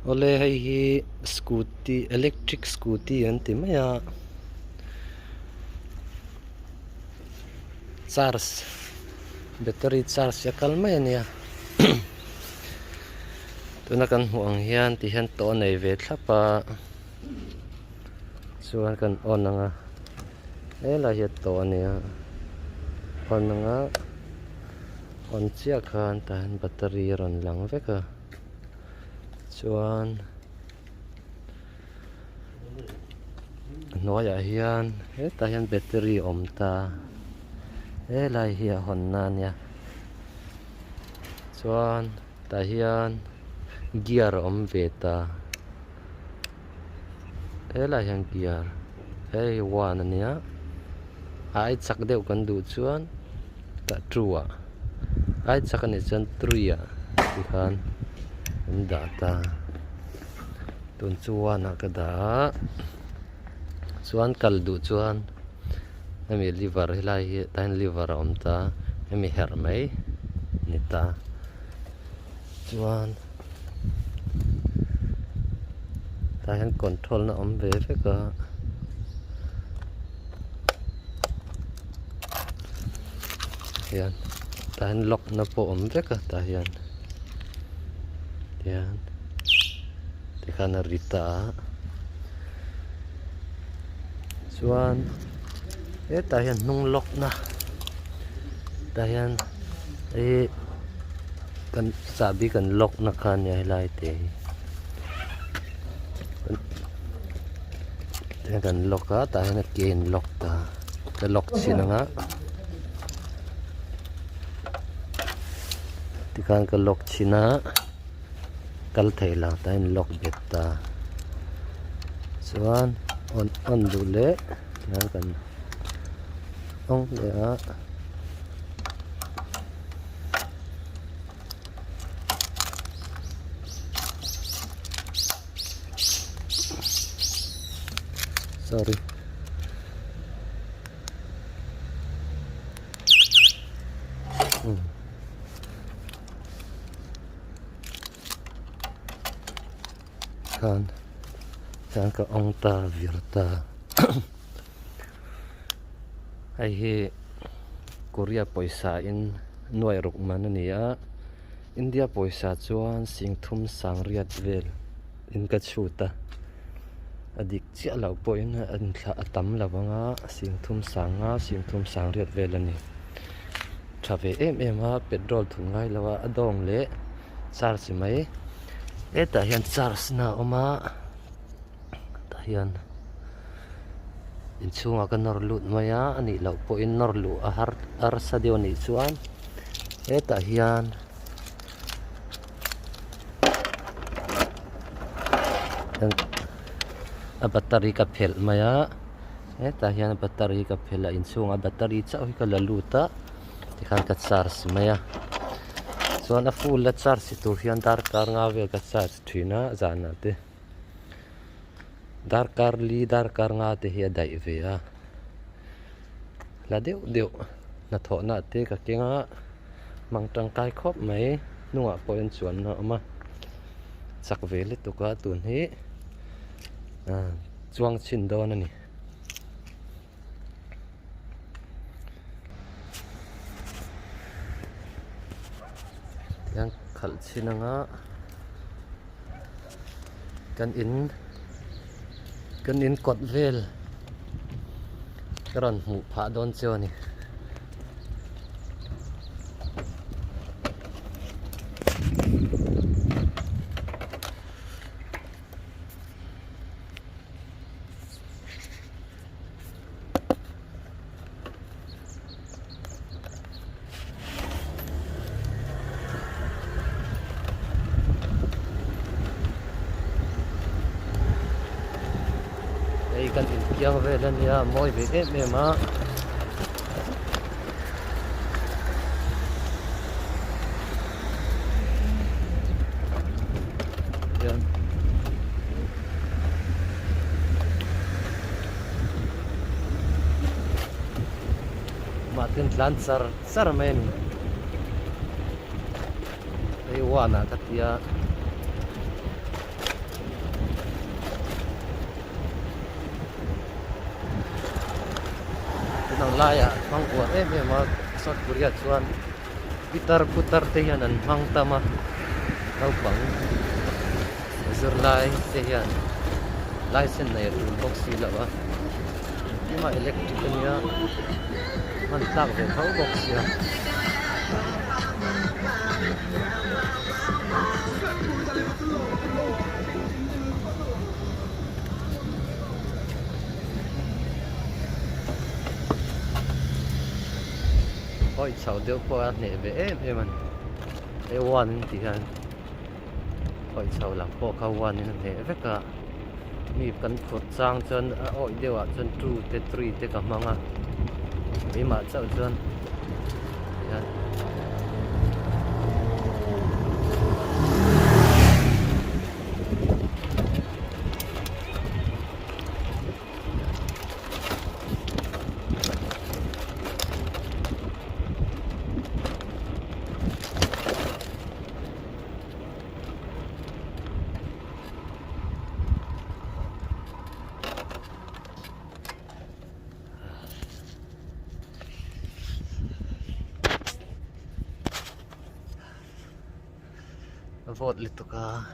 ole hei hi scooty electric scooty an ti maya charge battery charge yakal mai ania tuna kan hmuang hian ti hian to nei ve thlapa chuan kan on anga ela hi to ania on anga on chia khan tan battery ron lang veka chuan noya hian heta hian battery om ta lai hi hon na nia chuan ta hian gear om ve ta lai hian gear hei wan ania ai chak deuh kan du chuan ta trua ai chak ani chuan truya ti khan da ta tun chuan ka da chuan kal du chuan ami liver hilai hi tan liver om ta ami her mai ni ta chuan ta hian control na om ve ka hian ta hian lock na po om veka ta hian ti khan rita chuan ta hian hnung lock na ta hian kan sabi kan lock na khan ya hilai te kan lock a ta hian ken lock ta ka lock sinanga ti khan ka lock china kal theila ta hian lock bet ta chuan on du le kan ong le a sorry kan ka ong ta virta ai hi Korea poisa in nuai ruk man ania India poisa chuan singthum sangriat vel in ka chuta adik chia lo po in an thla atam lawanga singthum sanga singthum sangriat vel ani thave em a petrol thungai lawa adong le charge mai eta hian charge na oma ta hian in chunga ka nor lut maya ani lo po in nor lu a har ar sadio ni chuan eta hian a battery ka phel maya eta hian battery ka phela in chunga battery cha oi ka la luta ti khan ka charge maya chuan a full la charge tu hian dar kar nga vel ka charge thina zana te dar kar nga te hi dai ve a la deu na tho na te ka kenga mang tang kai khop mai nuwa point chuan na ma chak ve le tu ka tun hi chuang chin don ani yang khal chinanga kan in kot vel karon mu pha don cheo ni kan in piang velan ya moi ve em a yan matin lancar men ai wana katia nang laya mang uar mà South Korea chuan pitar putar te hian an hmang tama nau pang zur lai te hian lai sen nei ru box si lawa ima electric ania man tlak ve thau box ya ôi cháu đeo qua nè về em anh em one thì anh ôi cháu làm po cao one nên nè với cả mi cần phốt sang chân ôi đeo à chân two te three te cả mang à mi mà cháu chân vote lito ka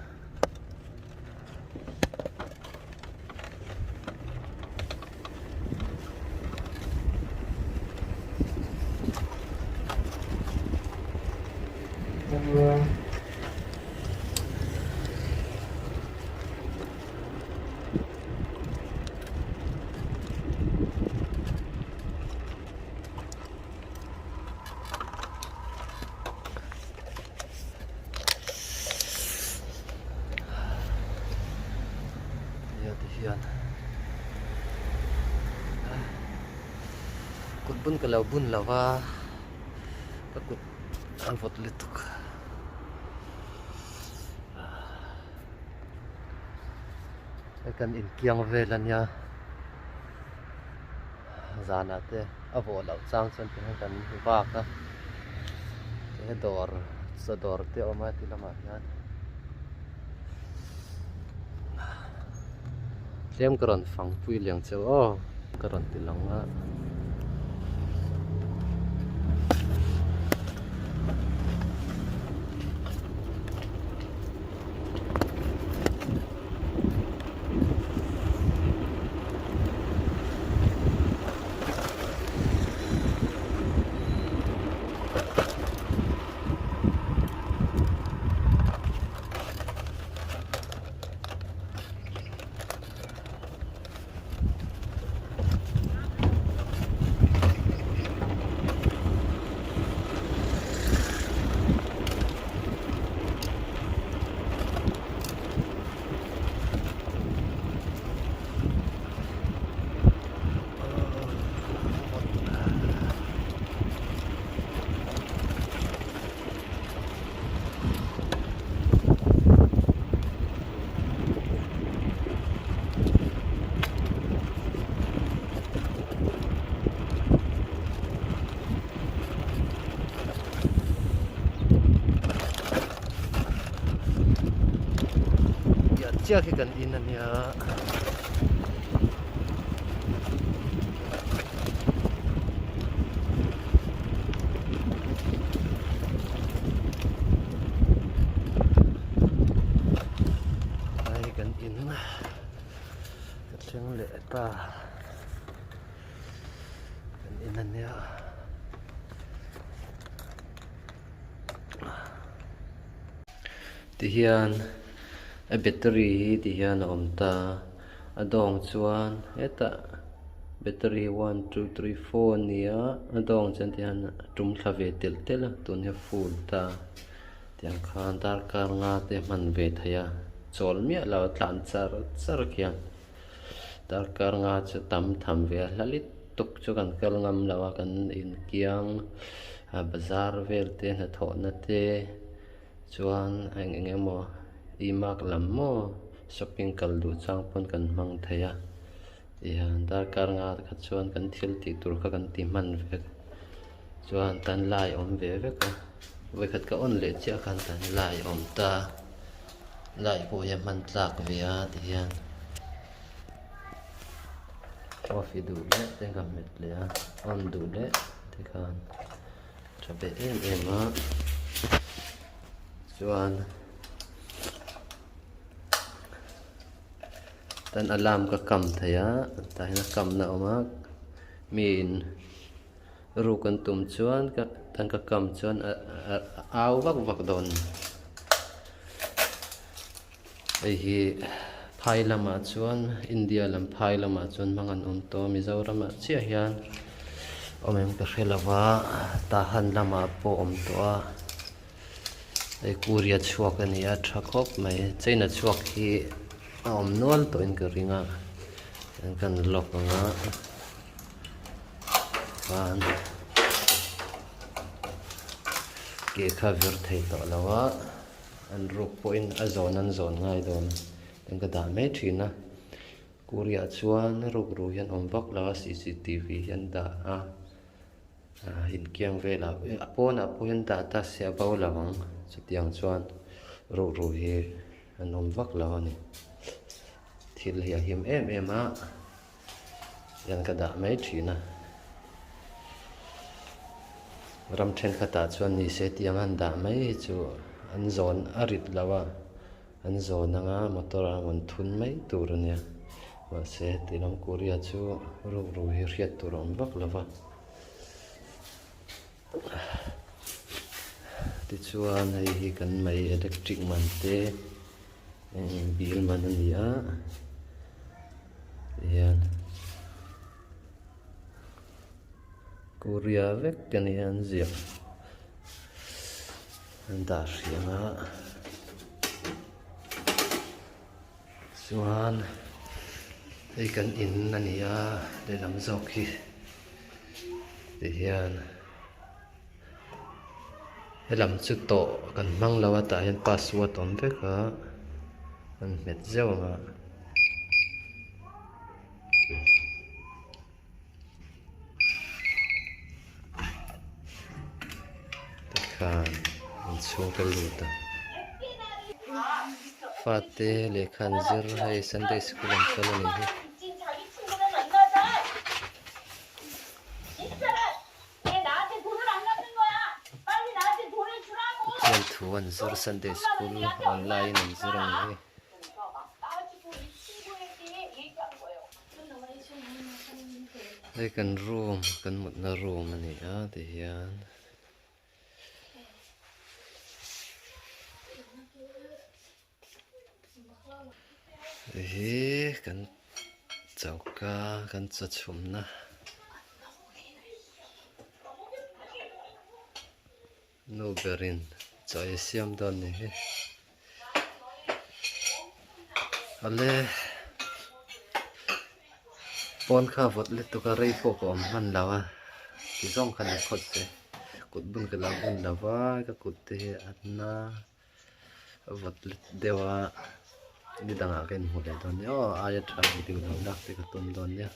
yan kut bun kalau bun lawa kut ang vote lito ka kan in kiang velan ya zana te avo lau chang chan te kan wa ka te dor sa dor te oma ti lama yan xem karon phang pui liang cheu o karon ti lang a chia khi cần in anh ya ai cần in cái tiếng lệ ta cần in anh ya thì hiện a battery ti hian a awm ta a dawng chuan heta battery 1 2 3 4 nia a dawng chan ti hian tum thla ve tel tel tun he full ta tiang khan dar kar nga te man ve thaya chol mi lo tlan char khian dar kar nga chu tam tham ve lalit tuk chu kan kal ngam lawa kan in kiang bazar vel te na tho na te chuan ang engemaw imak lam mo shopping kal du chang pon kan mang thaya yan dar kar nga kha chuan kan thil ti tur kha kan ti man ve chuan tan lai om ve ve ka ve khat ka on le cha kan tan lai om ta lai po ya man tlak ve a ti yan coffee đủ lệ tên gặp mệt lệ on đủ lệ thì còn cho bé em á chuan tan alarm ka kam thaya ta hina kam na oma min ru kan tum chuan ka tan ka kam chuan au vak vak don ei hi phai lama chuan India lam phai lama chuan mangan to Mizoram chia hian omem ka hrelawa ta han lama po to a ei kuria Chhuak ania thakop mai chaina Chhuak hi nual to in ka ringa kan lok nga kan ke kha vir thei to lawa an ruk po in a zon ngai don ten ka da me thina kuria chuan ruk ru hian vak lawa CCTV hian da hin kiang vela apona po hian da ta sia bo lawang chutiang chuan ru hi an vak lawa ni thil hi him em a yan ka da me thina ram then khata chuan ni se tiang an da mai chu an zon arit lawa an zon anga motor an thun mai tur ania wa se tilam korea chu ru hi riat turam vak lawa ti chuan hei hi kan mai electric man te bil man ania yan Korea vek kan yan zia da rianga chuan ei kan in ania le lam zawk hi ti hian helam chu to kan hmang lawa ta hian password om veka an met zawanga kan chu ka luta fate le khan zir hai Sunday school am chala ni hi kian thuan zir Sunday school online an zir ani hi ei kan room kan mut na room ani a ti hian kan chauka kan chachumna no berin chai siam don ni he ale pon kha vot le to ka rei po ko man lawa ki zong khan khot se kut bun ka lang un lawa ka kut te atna vot le dewa ni danga ken hule don yo aya tra video lo lak te ka tum don ya